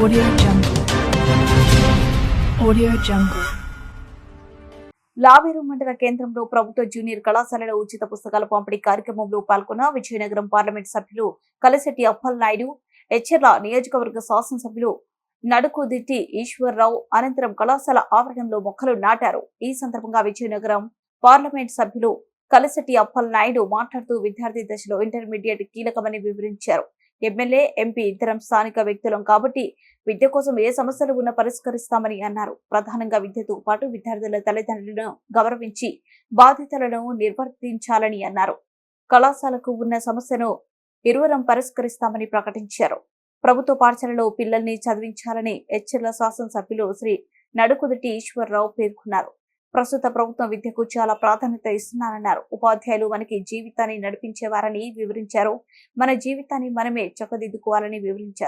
Audio Jungle. Audio Jungle. Laveru మండల కేంద్రంలో ప్రభుత్వ జూనియర్ కళాశాలలో ఉచిత పుస్తకాల పంపిణీ కార్యక్రమంలో పాల్గొన్న విజయనగరం పార్లమెంట్ సభ్యులు కలిశెట్టి అప్పల్ నాయుడు, ఎచ్చెర్ల నియోజకవర్గ శాసనసభ్యులు నడుకుదిట్టి ఈశ్వర్రావు అనంతరం కళాశాల ఆవరణంలో మొక్కలు నాటారు. ఈ సందర్భంగా విజయనగరం పార్లమెంట్ సభ్యులు కలిశెట్టి అప్పల్ నాయుడు మాట్లాడుతూ విద్యార్థి దశలో ఇంటర్మీడియట్ కీలకమని వివరించారు. ఎమ్మెల్యే, ఎంపీ ఇద్దరం స్థానిక వ్యక్తులం కాబట్టి విద్య కోసం ఏ సమస్యలు ఉన్నా పరిష్కరిస్తామని అన్నారు. ప్రధానంగా విద్యతో పాటు విద్యార్థుల తల్లిదండ్రులను గౌరవించి బాధ్యతలను నిర్వర్తించాలని అన్నారు. కళాశాలకు ఉన్న సమస్యను ఇరువురం పరిష్కరిస్తామని ప్రకటించారు. ప్రభుత్వ పాఠశాలలో పిల్లల్ని చదివించాలని ఎచ్చెర్ల శాసనసభ్యులు శ్రీ నడుకుదిట్టి ఈశ్వర్రావు పేర్కొన్నారు. ప్రస్తుత ప్రభుత్వం విద్యకు చాలా ప్రాధాన్యత ఇస్తున్నారన్నారు. ఉపాధ్యాయులు మనకి జీవితాన్ని నడిపించేవారని వివరించారు. మన జీవితాన్ని మనమే చక్కదిద్దుకోవాలని వివరించారు.